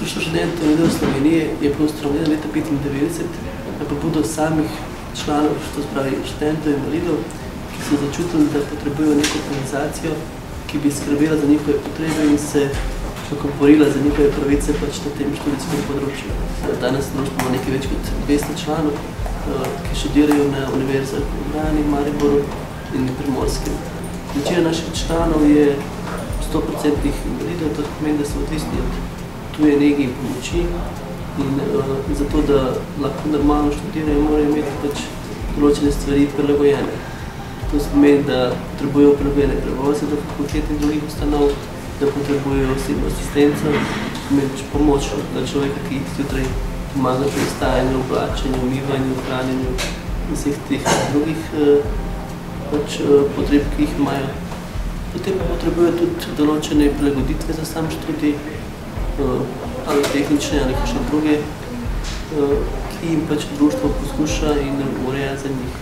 Društvo študentov invalidov Slovenije je bilo ustanovljeno leta 1995 na pobudo samih članov, to spravi študentov invalidov, ki so začutili, da potrebujejo neko organizacijo, ki bi skrbela za njihove potrebe in se borila za njihove pravice pač na tem študijskem področju. Danes društvo ima nekaj več kot 200 članov, ki študirajo na univerzah v Ljubljani, Mariboru in Primorskem. Večina naših članov je 100% invalidov, to pomeni, da so odvisni od tuje nege in pomoči in zato, da lahko normalno študirajo, morajo imeti pač določene stvari prilagojene. To pomeni, da potrebujejo prilagojene prevoze do fakultet in drugih ustanov, da potrebujejo osebno asistenco, pomoč od človeka, ki zjutraj pomaga pri vstajanju, oblačenju, umivanju, hranjenju in vseh teh drugih potreb, ki jih imajo. Potem pa potrebujejo tudi določene prilagoditve za sam študij, ali tehnične ali še druge, ki jim pač društvo poskuša in ureja za njih.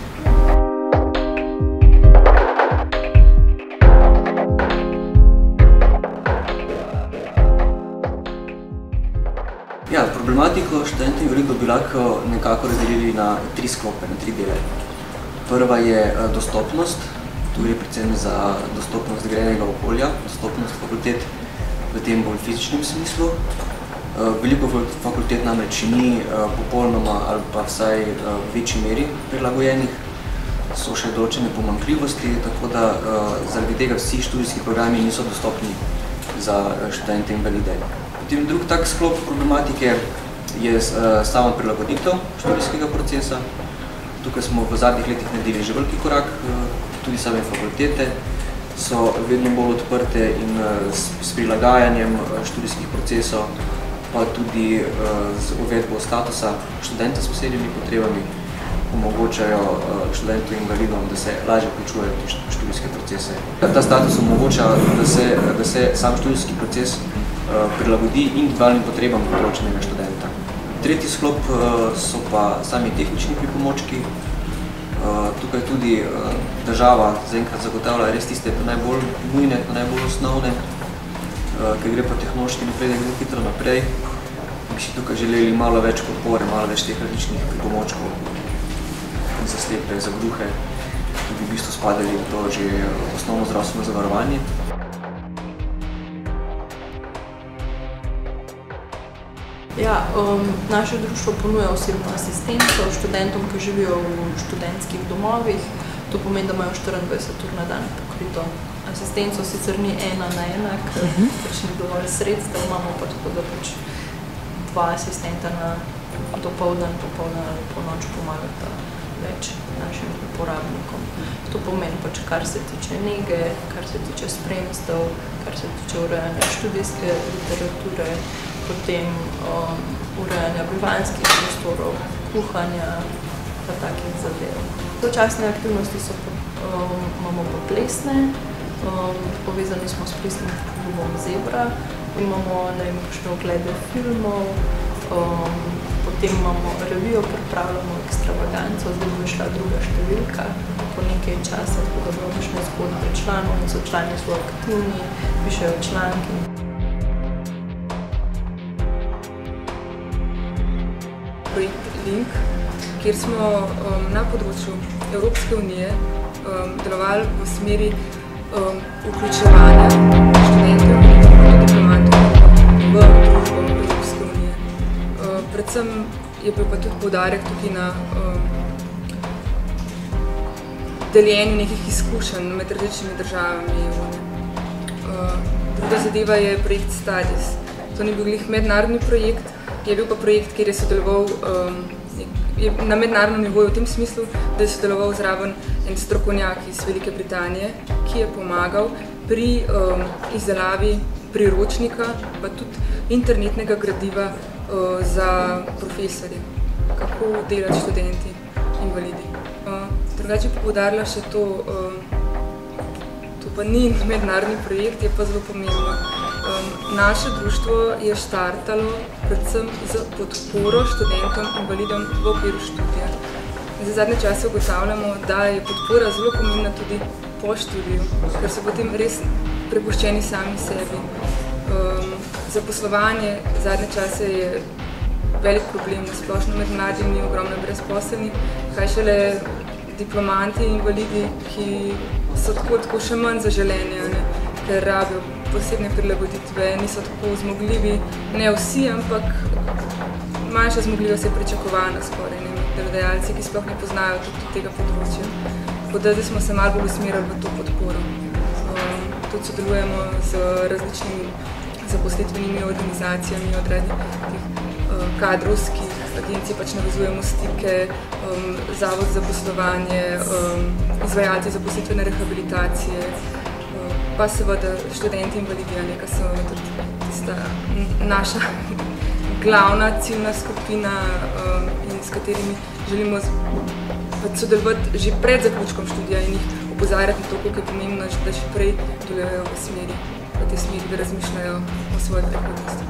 Ja, problematiko študentov invalidov bi lahko nekako razdelili na 3 sklope, na 3 dele. Prva je dostopnost, tu gre predvsem za dostopnost zgrajenega okolja, dostopnost fakultet v tem bolj fizičnem smislu. Veliko fakultet namreč ni popolnoma ali pa vsaj v večji meri prilagojenih. So še določene pomanjkljivosti, tako da zaradi tega vsi študijski programi niso dostopni za študente invalide. Potem drug tak sklop problematike je sama prilagoditev študijskega procesa. Tukaj smo v zadnjih letih naredili že veliki korak, tudi same fakultete so vedno bolj odprte in s prilagajanjem študijskih procesov, pa tudi z uvedbo statusa študenta s posebnimi potrebami omogočajo študentom invalidom, da se lažje vključujejo v študijske procese. Ta status omogoča, da se sam študijski proces prilagodi individualnim potrebam določenega študenta. Tretji sklop so pa sami tehnični pripomočki. Tukaj tudi država zaenkrat zagotavlja res tiste najbolj nujne, najbolj osnovne, ker gre pa tehnološki napredek zelo hitro naprej. Bi si tukaj želeli malo več podpore, malo več teh različnih pripomočkov za slepe, za gluhe, ki bi v bistvu spadali v to že osnovno zdravstveno zavarovanje. Ja, naše društvo ponuja osebno asistenco študentom, ki živijo v študentskih domovih. To pomeni, da imajo 24 ur na dan pokrito asistenco, sicer ni 1 na 1, ker pač ni dovolj sredstev, imamo pa tako, da pač 2 asistenta na dopoldan ali ponoč pomagata več našim uporabnikom. To pomeni pač, kar se tiče nege, kar se tiče spremstev, kar se tiče urejanja študijske literature, potem urejanja bivanjskih prostorov, kuhanja pa takih zadev. Sočasne aktivnosti imamo pa plesne, povezani smo s plesnim klubom Zebra, imamo kakšne oglede filmov, potem imamo revijo, pripravljamo ekstravaganco, zdaj bo šla druga številka po nekaj časa, tako da bomo kakšne zgodbe članov in so člani zelo aktivni, pišejo članki. Projekt Link, kjer smo na področju Evropske unije delovali v smeri vključevanja študentov in diplomatov v družbo Evropske unije. Predvsem je bil pa tudi poudarek tukaj na deljenju nekih izkušenj med različnimi državami. Druga zadeva je projekt Studies. To ni bil mednarodni projekt, je bil pa projekt, kjer je sodeloval na mednarodnem nivoju v tem smislu, da je sodeloval zraven en strokovnjak iz Velike Britanije, ki je pomagal pri izdelavi priročnika, pa tudi internetnega gradiva za profesorje, kako delati študenti invalidi. Drugače pa poudarila še to pa ni mednarodni projekt, je pa zelo pomembno. Naše društvo je štartalo predvsem z podporo študentom invalidom v okviru študija. Za zadnje čase ugotavljamo, da je podpora zelo pomembna tudi po študiju, ker so potem res prepuščeni sami sebi. Zaposlovanje zadnje čase je velik problem, splošno med mladimi, ogromno brezposelni, kaj šele diplomanti, invalidi, ki so tako še manj zaželeni, ker rabijo posebne prilagoditve, niso tako zmogljivi, ne vsi, ampak manjša zmogljivost je pričakovana skoraj, delodajalci, ki sploh ne poznajo tudi tega področja. Tako da smo se malo bolj usmerili v to podporo. Tudi sodelujemo z različnimi zaposlitvenimi organizacijami, od raznih kadrovskih agencij pač navezujemo stike, Zavod za zaposlovanje, izvajalci zaposlitvene rehabilitacije, pa seveda študenti invalidi, ki so tudi tista naša glavna ciljna skupina in s katerimi želimo sodelovati že pred zaključkom študija in jih opozarjati na to, koliko je pomembno, da še prej delujejo v tej smeri, da razmišljajo o svoji prihodnosti.